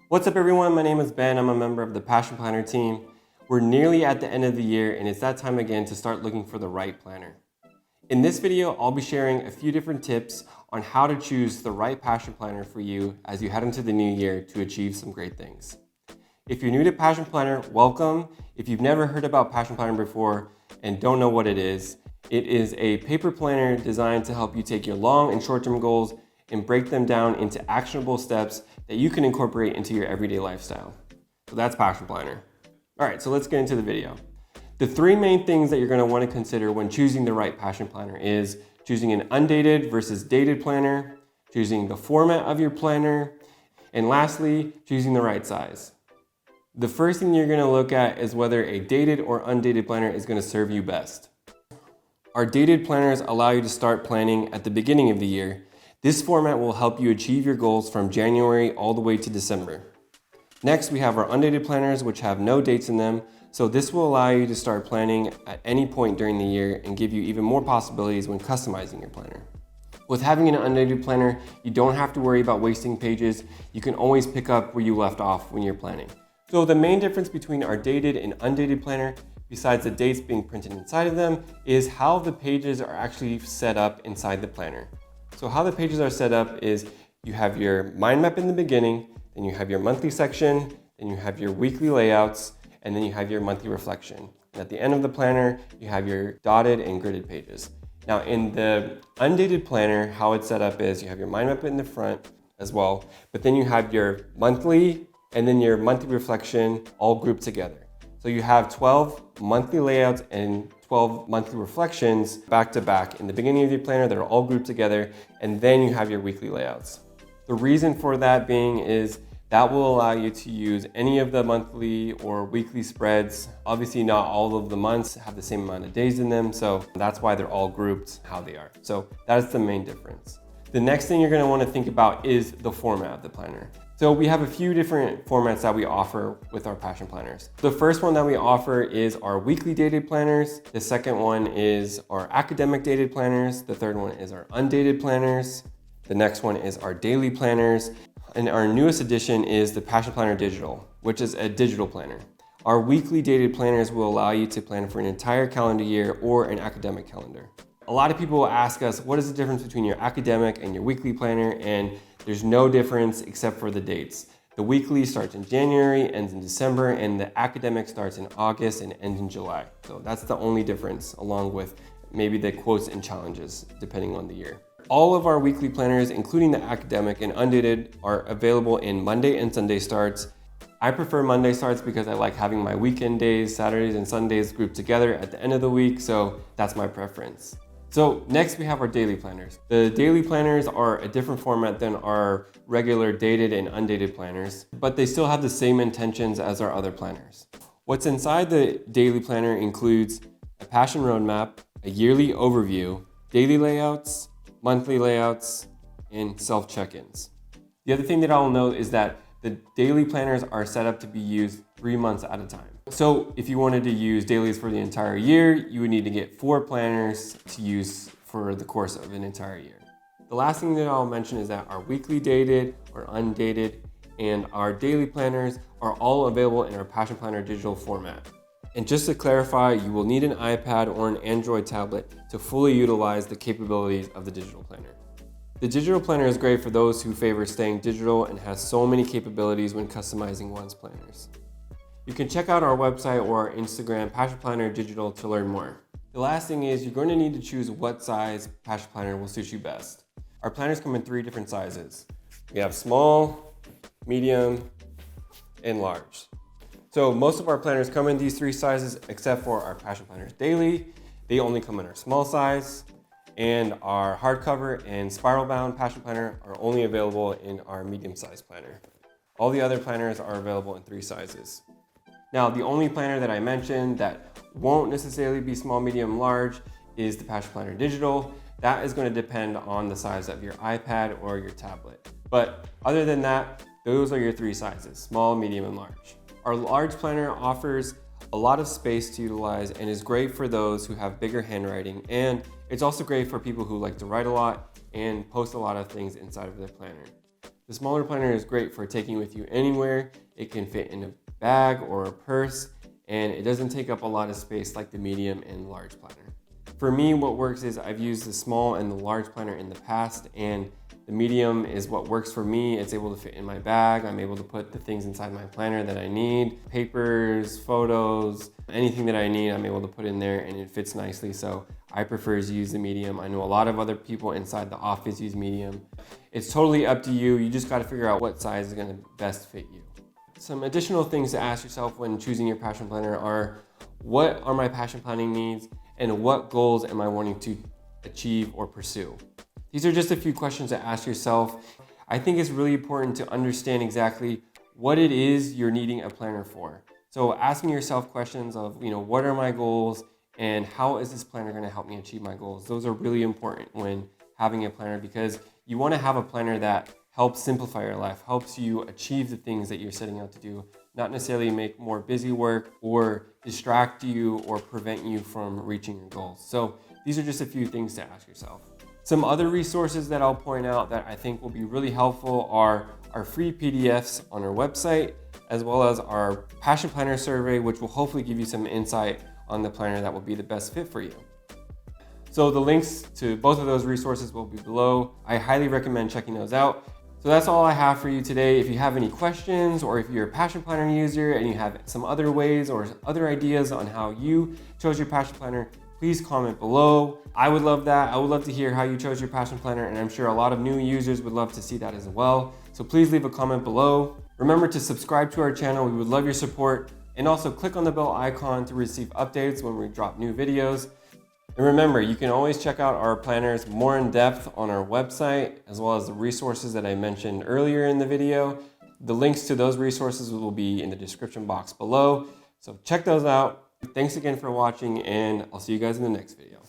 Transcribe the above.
What's up everyone, my name is Ben, I'm a member of the Passion Planner team. We're nearly at the end of the year and it's that time again to start looking for the right planner. In this video, I'll be sharing a few different tips on how to choose the right Passion Planner for you as you head into the new year to achieve some great things. If you're new to Passion Planner, welcome. If you've never heard about Passion Planner before and don't know what it is a paper planner designed to help you take your long and short-term goals and break them down into actionable steps that you can incorporate into your everyday lifestyle. So that's Passion Planner. All right, so let's get into the video. The three main things that you're going to want to consider when choosing the right Passion Planner is choosing an undated versus dated planner, choosing the format of your planner, and lastly, choosing the right size. The first thing you're going to look at is whether a dated or undated planner is going to serve you best. Our dated planners allow you to start planning at the beginning of the year. This format will help you achieve your goals from January all the way to December. Next, we have our undated planners, which have no dates in them, so this will allow you to start planning at any point during the year and give you even more possibilities when customizing your planner. With having an undated planner, you don't have to worry about wasting pages. You can always pick up where you left off when you're planning. So the main difference between our dated and undated planner, besides the dates being printed inside of them, is how the pages are actually set up inside the planner. So how the pages are set up is you have your mind map in the beginning, then you have your monthly section, then you have your weekly layouts, and then you have your monthly reflection. And at the end of the planner, you have your dotted and gridded pages. Now in the undated planner, how it's set up is you have your mind map in the front as well, but then you have your monthly and then your monthly reflection all grouped together. So you have 12 monthly layouts and 12 monthly reflections back to back in the beginning of your planner that are all grouped together, and then you have your weekly layouts. The reason for that being is that will allow you to use any of the monthly or weekly spreads. Obviously not all of the months have the same amount of days in them, so that's why they're all grouped how they are. So that's the main difference. The next thing you're going to want to think about is the format of the planner. So we have a few different formats that we offer with our Passion Planners. The first one that we offer is our weekly dated planners. The second one is our academic dated planners. The third one is our undated planners. The next one is our daily planners. And our newest addition is the Passion Planner Digital, which is a digital planner. Our weekly dated planners will allow you to plan for an entire calendar year or an academic calendar. A lot of people will ask us, what is the difference between your academic and your weekly planner? And there's no difference except for the dates. The weekly starts in January, ends in December, and the academic starts in August and ends in July. So that's the only difference, along with maybe the quotes and challenges, depending on the year. All of our weekly planners, including the academic and undated, are available in Monday and Sunday starts. I prefer Monday starts because I like having my weekend days, Saturdays and Sundays grouped together at the end of the week, so that's my preference. So next we have our daily planners. The daily planners are a different format than our regular dated and undated planners, but they still have the same intentions as our other planners. What's inside the daily planner includes a passion roadmap, a yearly overview, daily layouts, monthly layouts, and self check-ins. The other thing that I'll note is that the daily planners are set up to be used 3 months at a time. So if you wanted to use dailies for the entire year, you would need to get 4 planners to use for the course of an entire year. The last thing that I'll mention is that our weekly dated or undated and our daily planners are all available in our Passion Planner digital format. And just to clarify, you will need an iPad or an Android tablet to fully utilize the capabilities of the digital planner. The digital planner is great for those who favor staying digital and has so many capabilities when customizing one's planners. You can check out our website or our Instagram, Passion Planner Digital, to learn more. The last thing is you're going to need to choose what size Passion Planner will suit you best. Our planners come in 3 different sizes. We have small, medium, and large. So most of our planners come in these 3 sizes except for our Passion Planners Daily. They only come in our small size, and our hardcover and spiral bound Passion Planner are only available in our medium size planner. All the other planners are available in 3 sizes. Now, the only planner that I mentioned that won't necessarily be small, medium, large is the Passion Planner Digital. That is going to depend on the size of your iPad or your tablet. But other than that, those are your 3 sizes, small, medium, and large. Our large planner offers a lot of space to utilize and is great for those who have bigger handwriting, and it's also great for people who like to write a lot and post a lot of things inside of their planner. The smaller planner is great for taking with you anywhere. It can fit in a bag or a purse, and it doesn't take up a lot of space like the medium and large planner. For me, what works is I've used the small and the large planner in the past, and the medium is what works for me. It's able to fit in my bag. I'm able to put the things inside my planner that I need, papers, photos, anything that I need, I'm able to put in there and it fits nicely. So I prefer to use the medium. I know a lot of other people inside the office use medium. It's totally up to you. You just got to figure out what size is going to best fit you. Some additional things to ask yourself when choosing your passion planner are, what are my passion planning needs and what goals am I wanting to achieve or pursue? These are just a few questions to ask yourself. I think it's really important to understand exactly what it is you're needing a planner for. So asking yourself questions of, what are my goals and how is this planner going to help me achieve my goals? Those are really important when having a planner, because you want to have a planner that helps simplify your life, helps you achieve the things that you're setting out to do, not necessarily make more busy work or distract you or prevent you from reaching your goals. So these are just a few things to ask yourself. Some other resources that I'll point out that I think will be really helpful are our free PDFs on our website, as well as our Passion Planner survey, which will hopefully give you some insight on the planner that will be the best fit for you. So the links to both of those resources will be below. I highly recommend checking those out. So that's all I have for you today. If you have any questions, or if you're a Passion Planner user and you have some other ways or other ideas on how you chose your Passion Planner, please comment below. I would love that. I would love to hear how you chose your Passion Planner, and I'm sure a lot of new users would love to see that as well. So please leave a comment below. Remember to subscribe to our channel. We would love your support. And also click on the bell icon to receive updates when we drop new videos. And remember, you can always check out our planners more in depth on our website, as well as the resources that I mentioned earlier in the video. The links to those resources will be in the description box below. So check those out. Thanks again for watching, and I'll see you guys in the next video.